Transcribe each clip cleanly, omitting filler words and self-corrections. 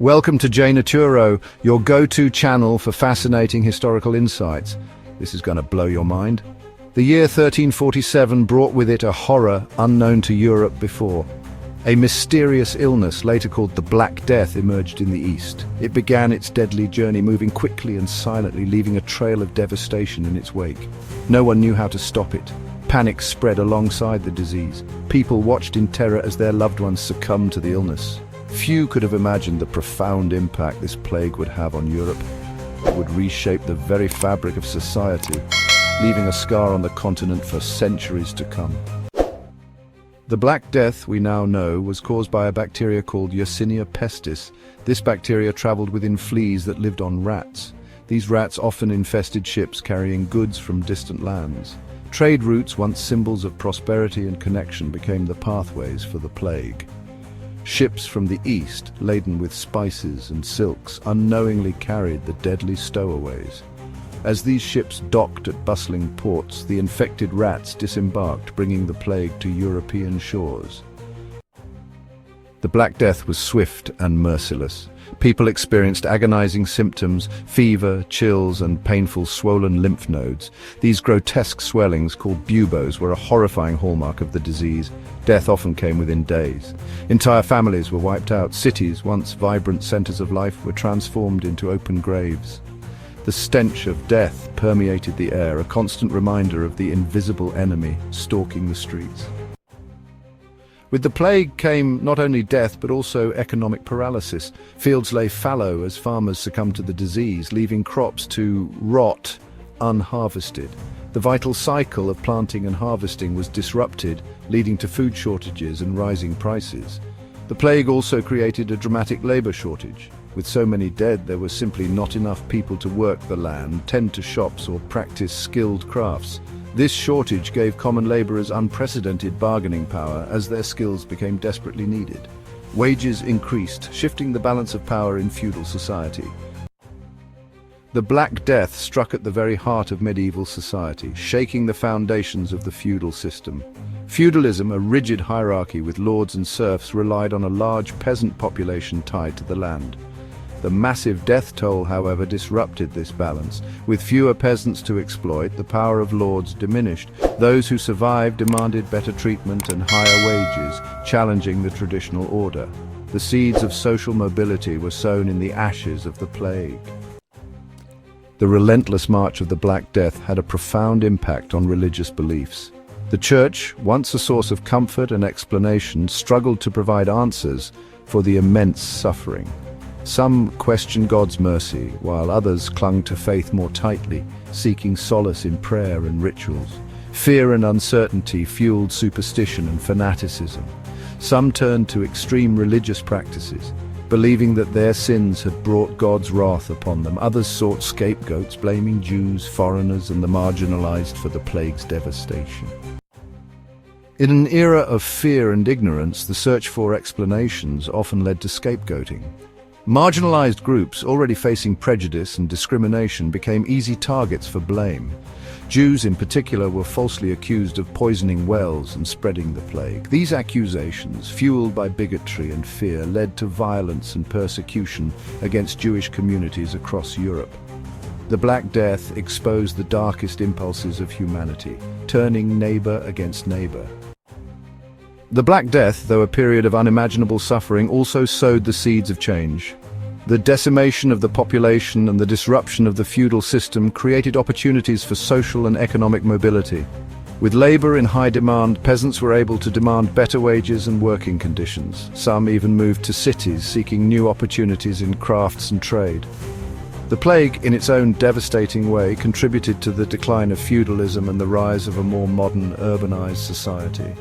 Welcome to Naturo, your go-to channel for fascinating historical insights. This is going to blow your mind. The year 1347 brought with it a horror unknown to Europe before. A mysterious illness, later called the Black Death, emerged in the east. It began its deadly journey, moving quickly and silently, leaving a trail of devastation in its wake. No one knew how to stop it. Panic spread alongside the disease. People watched in terror as their loved ones succumbed to the illness. Few could have imagined the profound impact this plague would have on Europe. It would reshape the very fabric of society, leaving a scar on the continent for centuries to come. The Black Death, we now know, was caused by a bacteria called Yersinia pestis. This bacteria traveled within fleas that lived on rats. These rats often infested ships carrying goods from distant lands. Trade routes, once symbols of prosperity and connection, became the pathways for the plague. Ships from the east, laden with spices and silks, unknowingly carried the deadly stowaways. As these ships docked at bustling ports, the infected rats disembarked, bringing the plague to European shores. The Black Death was swift and merciless. People experienced agonizing symptoms, fever, chills, and painful swollen lymph nodes. These grotesque swellings, called buboes, were a horrifying hallmark of the disease. Death often came within days. Entire families were wiped out. Cities, once vibrant centers of life, were transformed into open graves. The stench of death permeated the air, a constant reminder of the invisible enemy stalking the streets. With the plague came not only death but also economic paralysis. Fields lay fallow as farmers succumbed to the disease, leaving crops to rot unharvested. The vital cycle of planting and harvesting was disrupted, leading to food shortages and rising prices. The plague also created a dramatic labor shortage. With so many dead, there was simply not enough people to work the land, tend to shops, or practice skilled crafts. This shortage gave common laborers unprecedented bargaining power as their skills became desperately needed. Wages increased, shifting the balance of power in feudal society. The Black Death struck at the very heart of medieval society, shaking the foundations of the feudal system. Feudalism, a rigid hierarchy with lords and serfs, relied on a large peasant population tied to the land. The massive death toll, however, disrupted this balance. With fewer peasants to exploit, the power of lords diminished. Those who survived demanded better treatment and higher wages, challenging the traditional order. The seeds of social mobility were sown in the ashes of the plague. The relentless march of the Black Death had a profound impact on religious beliefs. The Church, once a source of comfort and explanation, struggled to provide answers for the immense suffering. Some questioned God's mercy, while others clung to faith more tightly, seeking solace in prayer and rituals. Fear and uncertainty fueled superstition and fanaticism. Some turned to extreme religious practices, believing that their sins had brought God's wrath upon them. Others sought scapegoats, blaming Jews, foreigners, and the marginalized for the plague's devastation. In an era of fear and ignorance, the search for explanations often led to scapegoating. Marginalized groups, already facing prejudice and discrimination, became easy targets for blame. Jews in particular were falsely accused of poisoning wells and spreading the plague. These accusations, fueled by bigotry and fear, led to violence and persecution against Jewish communities across Europe. The Black Death exposed the darkest impulses of humanity, turning neighbor against neighbor. The Black Death, though a period of unimaginable suffering, also sowed the seeds of change. The decimation of the population and the disruption of the feudal system created opportunities for social and economic mobility. With labor in high demand, peasants were able to demand better wages and working conditions. Some even moved to cities, seeking new opportunities in crafts and trade. The plague, in its own devastating way, contributed to the decline of feudalism and the rise of a more modern, urbanized society.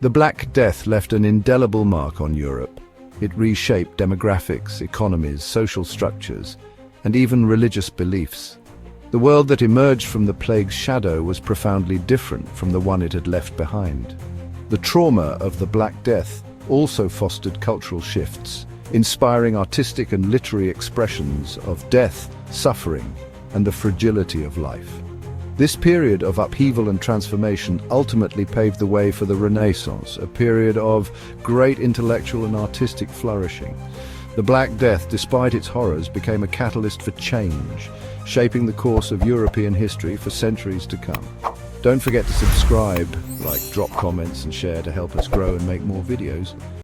The Black Death left an indelible mark on Europe. It reshaped demographics, economies, social structures, and even religious beliefs. The world that emerged from the plague's shadow was profoundly different from the one it had left behind. The trauma of the Black Death also fostered cultural shifts, inspiring artistic and literary expressions of death, suffering, and the fragility of life. This period of upheaval and transformation ultimately paved the way for the Renaissance, a period of great intellectual and artistic flourishing. The Black Death, despite its horrors, became a catalyst for change, shaping the course of European history for centuries to come. Don't forget to subscribe, like, drop comments and share to help us grow and make more videos.